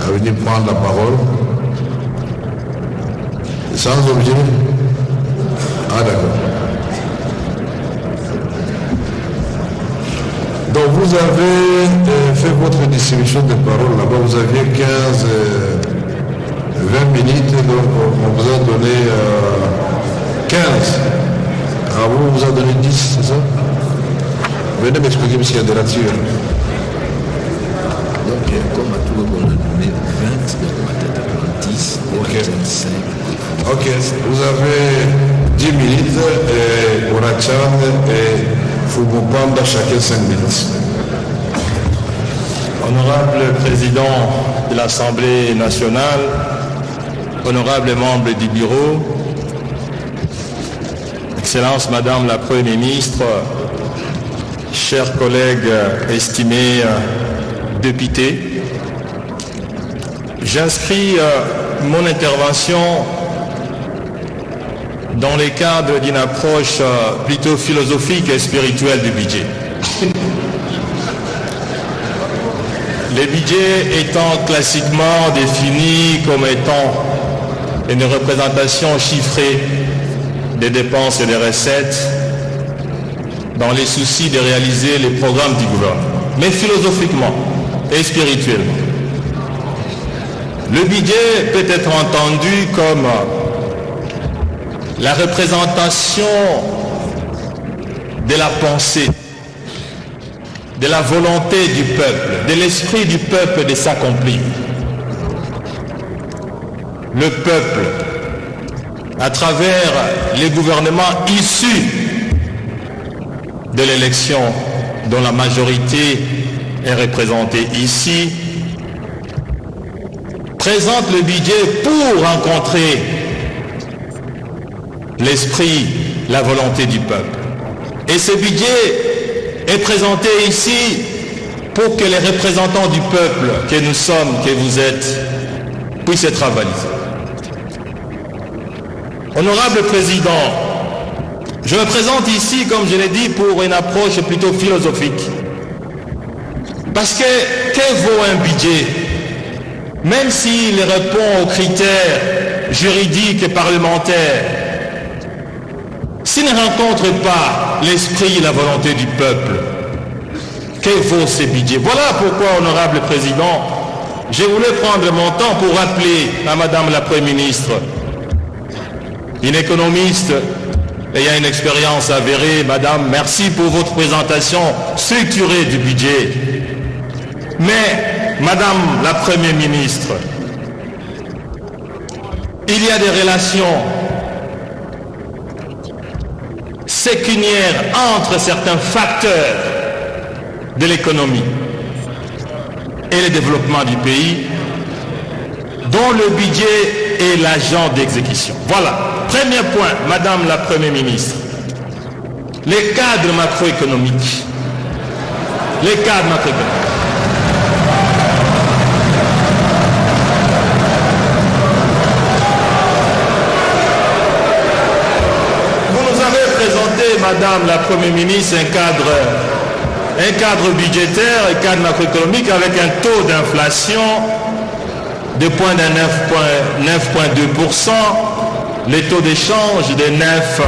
à venir prendre la parole. Sans objet. Ah d'accord. Donc vous avez fait votre distribution de parole là-bas, vous aviez 20 minutes, donc on vous a donné 15. Ah, vous a donné 10, c'est ça? Venez m'expliquer s'il y a des ratures. Donc comme à tout le monde, on a donné 20, donc on va être 10, ok. 25. Ok, vous avez 10 minutes et Ourachan et Fubopanda chacun 5 minutes. Honorable Président de l'Assemblée nationale, honorables membres du bureau, Excellence Madame la Première ministre, chers collègues estimés députés, j'inscris mon intervention dans les cadres d'une approche plutôt philosophique et spirituelle du budget. Les budgets étant classiquement définis comme étant une représentation chiffrée des dépenses et des recettes dans les soucis de réaliser les programmes du gouvernement, mais philosophiquement et spirituellement. Le budget peut être entendu comme la représentation de la pensée, de la volonté du peuple, de l'esprit du peuple de s'accomplir. Le peuple, à travers les gouvernements issus de l'élection dont la majorité est représentée ici, présente le budget pour rencontrer l'esprit, la volonté du peuple. Et ce budget est présenté ici pour que les représentants du peuple que nous sommes, que vous êtes, puissent être avalisés. Honorable Président, je me présente ici, comme je l'ai dit, pour une approche plutôt philosophique. Parce que vaut un budget? Même s'il répond aux critères juridiques et parlementaires, s'il ne rencontre pas l'esprit et la volonté du peuple, que vaut ce budget? Voilà pourquoi, honorable Président, je voulais prendre mon temps pour rappeler à Madame la Première ministre, une économiste ayant une expérience avérée. Madame, merci pour votre présentation structurée du budget. Mais, Madame la Première ministre, il y a des relations sécuniaires entre certains facteurs de l'économie et le développement du pays, dont le budget est l'agent d'exécution. Voilà. Premier point, Madame la Première ministre. Les cadres macroéconomiques. Les cadres macroéconomiques. Vous nous avez présenté, Madame la Première ministre, un cadre budgétaire, un cadre macroéconomique avec un taux d'inflation de 9,2%, les taux d'échange de 9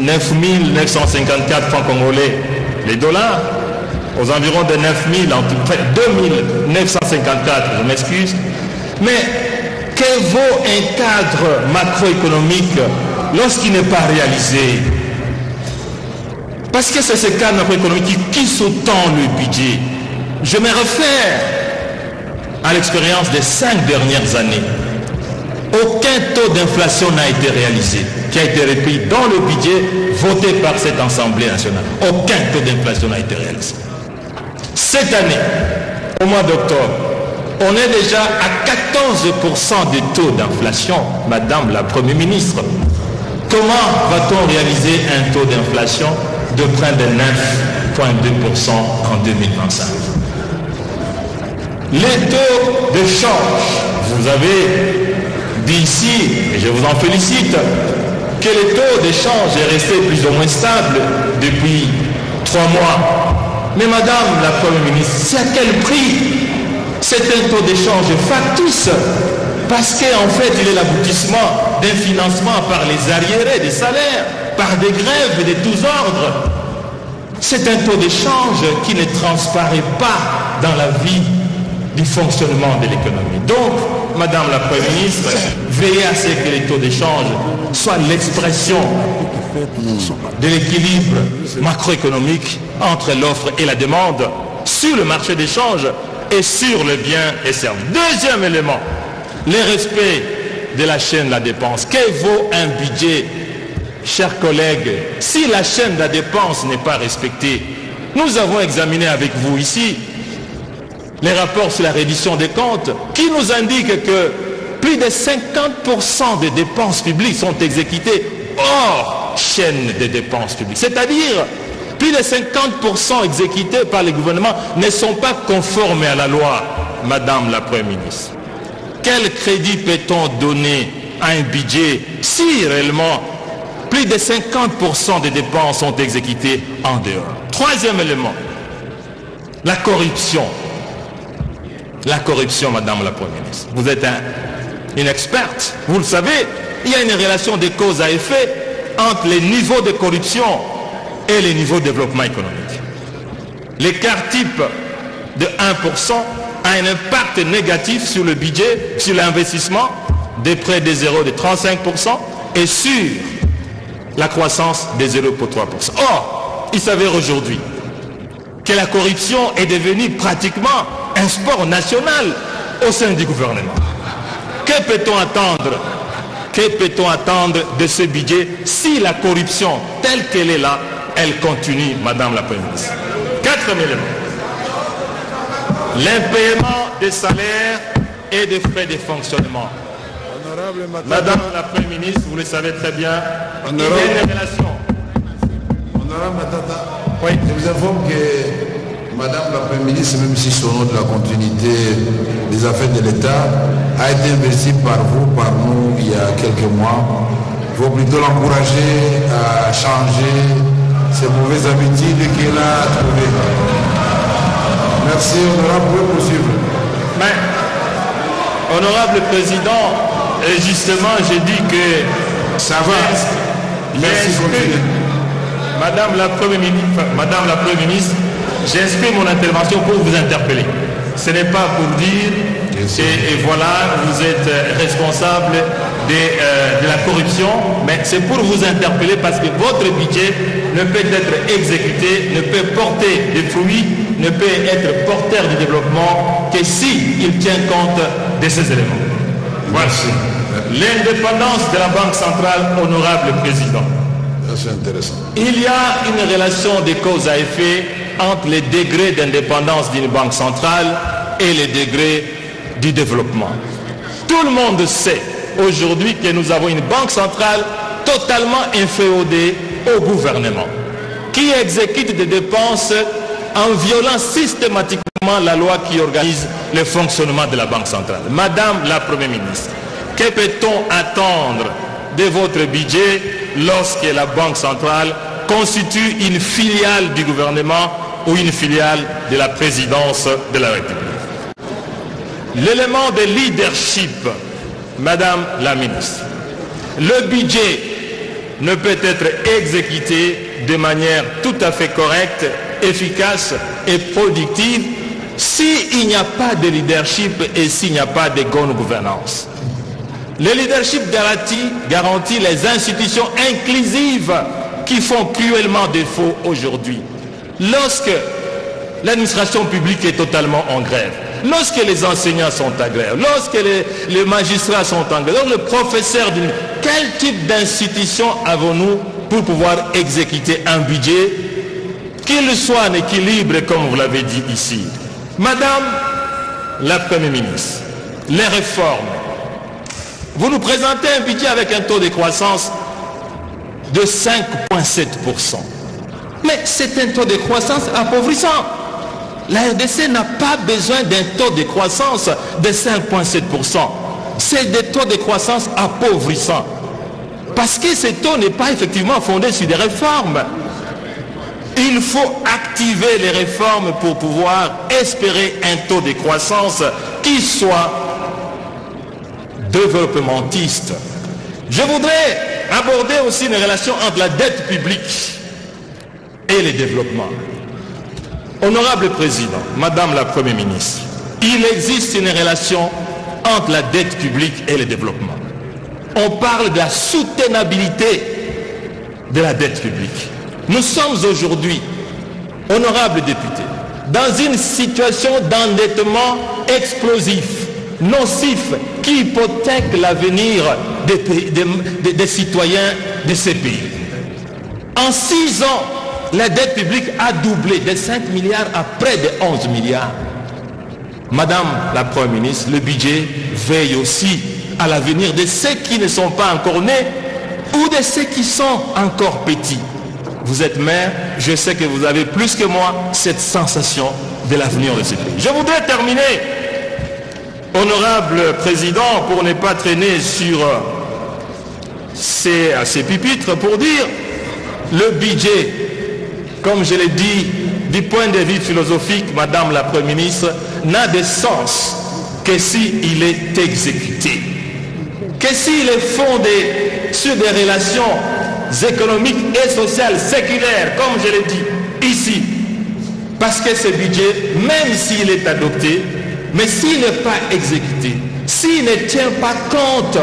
954 francs congolais, les dollars, aux environs de 9 000, en tout près 2 954, je m'excuse. Mais que vaut un cadre macroéconomique lorsqu'il n'est pas réalisé? Parce que c'est ce cadre macroéconomique qui sous-tend le budget. Je me réfère à l'expérience des 5 dernières années. Aucun taux d'inflation n'a été réalisé, qui a été repris dans le budget voté par cette Assemblée nationale. Aucun taux d'inflation n'a été réalisé. Cette année, au mois d'octobre, on est déjà à 14% de taux d'inflation, Madame la Première ministre. Comment va-t-on réaliser un taux d'inflation de près de 9,2% en 2025? Les taux de change, vous avez dit ici, et je vous en félicite, que le taux d'échange est resté plus ou moins stable depuis 3 mois. Mais Madame la Première ministre, c'est à quel prix C'est un taux d'échange factice, parce qu'en fait, il est l'aboutissement d'un financement par les arriérés des salaires, par des grèves de tous ordres. C'est un taux d'échange qui ne transparaît pas dans la vie du fonctionnement de l'économie. Donc, Madame la Première ministre, veillez à ce que les taux d'échange soient l'expression de l'équilibre macroéconomique entre l'offre et la demande sur le marché d'échange et sur le bien et service. Deuxième élément, le respect de la chaîne de la dépense. Que vaut un budget, chers collègues, si la chaîne de la dépense n'est pas respectée? Nous avons examiné avec vous ici les rapports sur la reddition des comptes qui nous indiquent que plus de 50% des dépenses publiques sont exécutées hors chaîne des dépenses publiques. C'est-à-dire, plus de 50% exécutés par les gouvernements ne sont pas conformes à la loi, Madame la Première ministre. Quel crédit peut-on donner à un budget si réellement plus de 50% des dépenses sont exécutées en dehors? Troisième élément, la corruption. La corruption, Madame la Première ministre. Vous êtes une experte, vous le savez, il y a une relation de cause à effet entre les niveaux de corruption et les niveaux de développement économique. L'écart type de 1% a un impact négatif sur le budget, sur l'investissement, des prêts des zéros de 35% et sur la croissance des 0,3%. Or, il s'avère aujourd'hui que la corruption est devenue pratiquement un sport national au sein du gouvernement. Que peut-on attendre? Que peut-on attendre de ce budget si la corruption telle qu'elle est là, elle continue, Madame la Première ministre? Quatrième élément, l'impaiement des salaires et des frais de fonctionnement. Madame la Première ministre, vous le savez très bien, il y a une relation. Honorable Matata, oui. Je vous informe que Madame la Première ministre, même si son nom de la continuité des affaires de l'État a été investi par vous, par nous, il y a quelques mois, il faut plutôt l'encourager à changer ces mauvaises habitudes qu'il a trouvées. Merci, honorable, vous pouvez poursuivre. Mais, honorable président, et justement, j'ai dit que ça va. Merci. Madame la Première ministre, j'inscris mon intervention pour vous interpeller. Ce n'est pas pour dire et voilà, vous êtes responsable de la corruption, mais c'est pour vous interpeller parce que votre budget ne peut être exécuté, ne peut porter des fruits, ne peut être porteur de développement que si il tient compte de ces éléments. Voici l'indépendance de la Banque centrale, honorable président. C'est intéressant. Il y a une relation de cause à effet entre les degrés d'indépendance d'une banque centrale et les degrés du développement. Tout le monde sait aujourd'hui que nous avons une banque centrale totalement inféodée au gouvernement, qui exécute des dépenses en violant systématiquement la loi qui organise le fonctionnement de la banque centrale. Madame la Première ministre, que peut-on attendre de votre budget lorsque la banque centrale constitue une filiale du gouvernement ou une filiale de la présidence de la République? L'élément de leadership, Madame la ministre, le budget ne peut être exécuté de manière tout à fait correcte, efficace et productive s'il n'y a pas de leadership et s'il n'y a pas de bonne gouvernance. Le leadership garantit les institutions inclusives qui font cruellement défaut aujourd'hui. Lorsque l'administration publique est totalement en grève, lorsque les enseignants sont en grève, lorsque les magistrats sont en grève, lorsque le professeur dit, quel type d'institution avons-nous pour pouvoir exécuter un budget qu'il soit en équilibre, comme vous l'avez dit ici? Madame la Première ministre, les réformes. Vous nous présentez un budget avec un taux de croissance de 5,7%. Mais c'est un taux de croissance appauvrissant. La RDC n'a pas besoin d'un taux de croissance de 5,7%. C'est des taux de croissance appauvrissants. Parce que ce taux n'est pas effectivement fondé sur des réformes. il faut activer les réformes pour pouvoir espérer un taux de croissance qui soit développementiste. Je voudrais aborder aussi une relation entre la dette publique et le développement. Honorable Président, Madame la Première ministre, il existe une relation entre la dette publique et le développement. On parle de la soutenabilité de la dette publique. Nous sommes aujourd'hui, honorables députés, dans une situation d'endettement explosif, nocif, qui hypothèque l'avenir des citoyens de ces pays. En 6 ans, la dette publique a doublé de 5 milliards à près de 11 milliards. Madame la Première ministre, le budget veille aussi à l'avenir de ceux qui ne sont pas encore nés ou de ceux qui sont encore petits. Vous êtes maire, je sais que vous avez plus que moi cette sensation de l'avenir de ce pays. Je voudrais terminer, honorable Président, pour ne pas traîner sur ces pupitres, pour dire le budget, comme je l'ai dit, du point de vue philosophique, Madame la Première ministre, n'a de sens que s'il est exécuté, que s'il est fondé sur des relations économiques et sociales séculaires, comme je l'ai dit ici. Parce que ce budget, même s'il est adopté, mais s'il n'est pas exécuté, s'il ne tient pas compte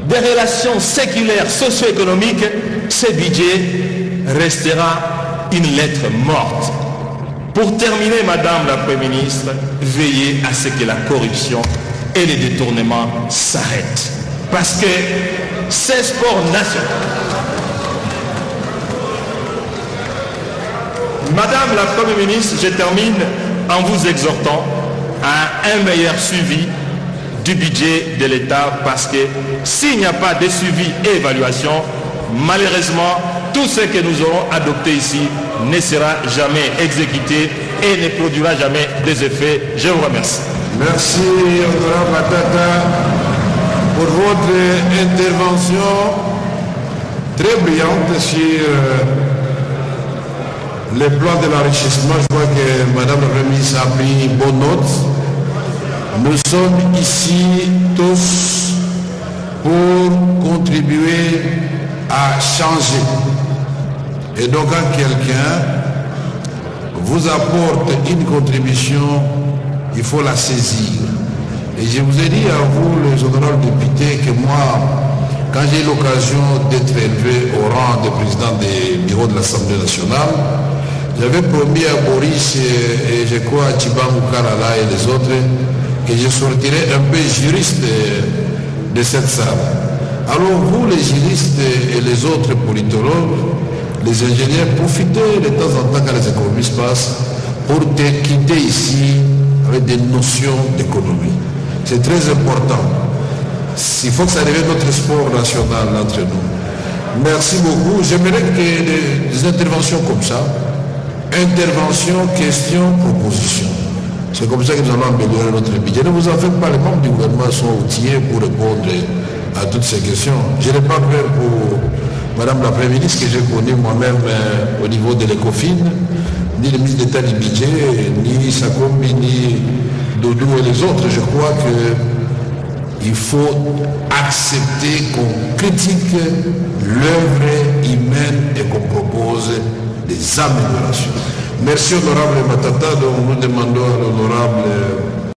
des relations séculaires, socio-économiques, ce budget restera une lettre morte. Pour terminer, Madame la Première ministre, veillez à ce que la corruption et les détournements s'arrêtent. Parce que ces sports nationaux. Madame la Première ministre, je termine en vous exhortant à un meilleur suivi du budget de l'État, parce que s'il n'y a pas de suivi et évaluation, malheureusement, tout ce que nous aurons adopté ici ne sera jamais exécuté et ne produira jamais des effets. Je vous remercie. Merci, honorable Matata, pour votre intervention très brillante sur le plan de l'enrichissement. Je vois que Madame la Première ministre a pris bonne note. Nous sommes ici tous pour contribuer à changer. Et donc quand quelqu'un vous apporte une contribution, il faut la saisir. Et je vous ai dit à vous, les honorables députés, que moi, quand j'ai eu l'occasion d'être élevé au rang de président des bureaux de l'Assemblée nationale, j'avais promis à Boris et je crois à Tibangou Karala et les autres que je sortirais un peu juriste de cette salle. Alors vous, les juristes et les autres politologues, les ingénieurs, profitez de temps en temps quand les économistes passent pour quitter ici avec des notions d'économie. C'est très important. Il faut que ça devienne notre sport national entre nous. Merci beaucoup. J'aimerais que des interventions comme ça, intervention, question, proposition. C'est comme ça que nous allons améliorer notre budget. Ne vous en faites pas, les membres du gouvernement sont outillés pour répondre à toutes ces questions. Je n'ai pas peur pour Madame la Première ministre, que j'ai connue moi-même au niveau de l'ECOFIN, ni le ministre d'État du budget, ni Sakombi, ni Doudou et les autres. Je crois qu'il faut accepter qu'on critique l'œuvre humaine et qu'on propose des améliorations. Merci honorable Matata, donc nous demandons à l'honorable